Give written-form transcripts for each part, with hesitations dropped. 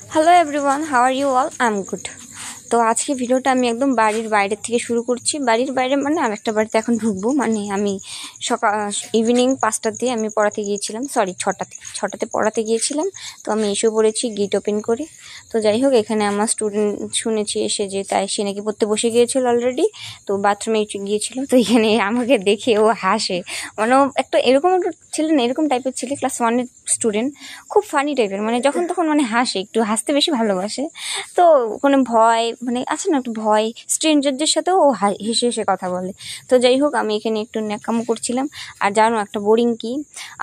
Hello everyone, how are you all? I'm good. তো আজকে ভিডিওটা আমি একদম বাড়ির বাইরে থেকে শুরু করছি। বাড়ির বাইরে মানে আরেকটা বাড়িতে এখন ঢুকবো। মানে আমি সকাল ইভিনিং 5টাতে আমি পড়াতে গিয়েছিলাম, সরি 6টাতে পড়াতে গিয়েছিলাম। তো আমি এসে পড়েছি গেট ওপেন করে। তো যাই হোক, এখানে আমার স্টুডেন্ট শুনেছি এসে যে তাই সে নাকি পড়তে বসে গিয়েছিল অলরেডি। তো বাথরুমে গিয়েছিল, তো এখানে আমাকে দেখে ও হাসে। মানে একটা এরকম একটা ছিল না, এরকম টাইপের ছেলে, ক্লাস 1-এর স্টুডেন্ট, খুব ফানি টাইপের, মানে যখন তখন মানে হাসে, একটু হাসতে বেশি ভালোবাসে। তো কোনো ভয় মানে আছে না, একটু ভয়, স্ট্রেঞ্জারদের সাথেও ও হেসে হেসে কথা বলে। তো যাই হোক, আমি এখানে একটু ন্যাকামো করছিলাম। আর জানো একটা বোরিং কি,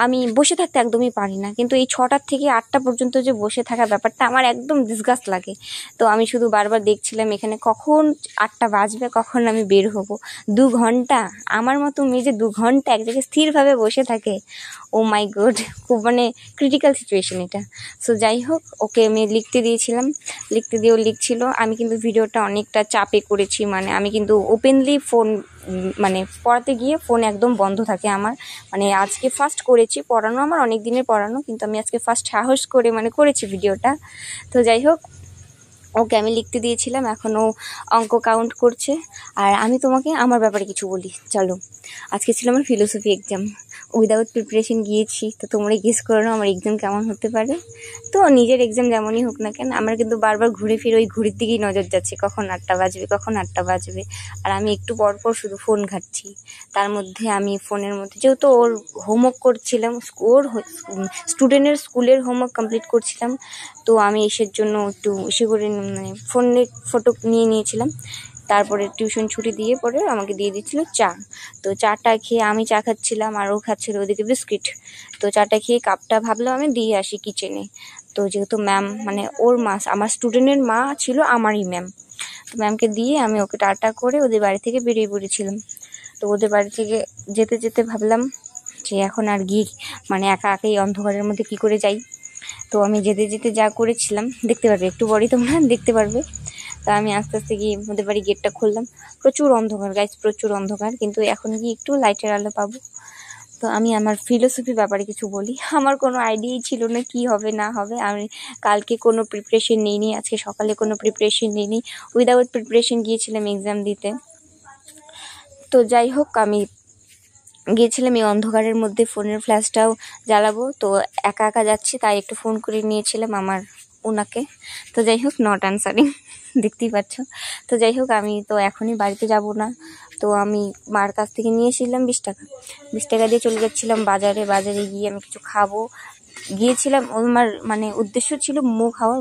আমি বসে থাকতে একদমই পারি না, কিন্তু এই 6টা থেকে 8টা পর্যন্ত যে বসে থাকা ব্যাপারটা আমার একদম ডিসগাস্ট লাগে। তো আমি শুধু বারবার দেখছিলাম এখানে কখন 8টা বাজবে, কখন আমি বের হব। 2 ঘন্টা, আমার মতো মেয়ে যে 2 ঘন্টা এক জায়গায় স্থিরভাবে বসে থাকে, ও মাই গড, খুব মানে ক্রিটিক্যাল সিচুয়েশন এটা। সো যাই হোক, ওকে আমি লিখতে দিয়েছিলাম, লিখতে দিয়েও লিখছিল। আমি কিন্তু ভিডিওটা অনেকটা চাপে করেছি, মানে আমি কিন্তু ওপেনলি ফোন মানে পড়াতে গিয়ে ফোন একদম বন্ধ থাকে আমার। মানে আজকে ফার্স্ট করেছি পড়ানো, আমার অনেক দিনের পড়ানো, কিন্তু আমি আজকে ফার্স্ট সাহস করে মানে করেছি ভিডিওটা। তো যাই হোক, ওকে আমি লিখতে দিয়েছিলাম, এখন ও অঙ্ক কাউন্ট করছে। আর আমি তোমাকে আমার ব্যাপারে কিছু বলি, চলো। আজকে ছিল আমার ফিলোসফি এক্সাম, উইদাউট প্রিপারেশন গিয়েছি। তো তোমরা গেস করো না আমার এক্সাম কেমন হতে পারে। তো নিজের এক্সাম যেমনই হোক না কেন, আমার কিন্তু বারবার ঘুরে ফিরে ওই ঘড়ির দিকেই নজর যাচ্ছে, কখন 8টা বাজবে, কখন 8টা বাজবে। আর আমি একটু পর পর শুধু ফোন ঘাঁটছি। তার মধ্যে আমি ফোনের মধ্যে যেহেতু ওর হোমওয়ার্ক করছিলাম, ওর স্টুডেন্টের স্কুলের হোমওয়ার্ক কমপ্লিট করছিলাম। তো আমি এসের জন্য একটু এসে করে মানে ফোনের ফটো নিয়েছিলাম। তারপরে টিউশন ছুটি দিয়ে পরে আমাকে দিয়ে দিচ্ছিল চা। তো চাটা খেয়ে, আমি চা খাচ্ছিলাম আর ও খাচ্ছিল ওদিকে বিস্কিট। তো চাটা খেয়ে কাপটা ভাবলাম আমি দিয়ে আসি কিচেনে। তো যেহেতু ম্যাম মানে ওর মা, আমার স্টুডেন্টের মা ছিল আমারই ম্যাম, তো ম্যামকে দিয়ে আমি ওকে টাটা করে ওদের বাড়ি থেকে বেরিয়ে পড়েছিলাম। তো ওদের বাড়ি থেকে যেতে যেতে ভাবলাম যে এখন আর গিয়ে মানে একা একাই অন্ধকারের মধ্যে কি করে যাই। তো আমি যেতে যেতে যা করেছিলাম দেখতে পারবে, একটু পরেই তোমরা দেখতে পারবে। তা আমি আস্তে আস্তে গিয়ে ওদের বাড়ি গেটটা খুললাম। প্রচুর অন্ধকার গাইস, প্রচুর অন্ধকার, কিন্তু এখন গিয়ে একটু লাইটের আলো পাবো। তো আমি আমার ফিলোসফির ব্যাপারে কিছু বলি। আমার কোনো আইডিয়াই ছিল না কি হবে না হবে। আমি কালকে কোনো প্রিপারেশন নিইনি, আজকে সকালে কোনো প্রিপারেশন নিইনি, উইদাউট প্রিপারেশন গিয়েছিলাম এক্সাম দিতে। তো যাই হোক, আমি গিয়েছিলাম এই অন্ধকারের মধ্যে, ফোনের ফ্ল্যাশটাও জ্বালাবো। তো একা একা যাচ্ছি, তাই একটু ফোন করে নিয়েছিলাম আমার ওনাকে। তো যাই হোক, নট আনসারিং, দেখতেই পাচ্ছ। তো যাই হোক, আমি তো এখনই বাড়িতে যাব না। তো আমি মার কাছ থেকে নিয়েছিলাম 20 টাকা, 20 টাকা দিয়ে চলে যাচ্ছিলাম বাজারে। বাজারে গিয়ে আমি কিছু খাবো গিয়েছিলাম। আমার মানে উদ্দেশ্য ছিল মোমো খাওয়ার।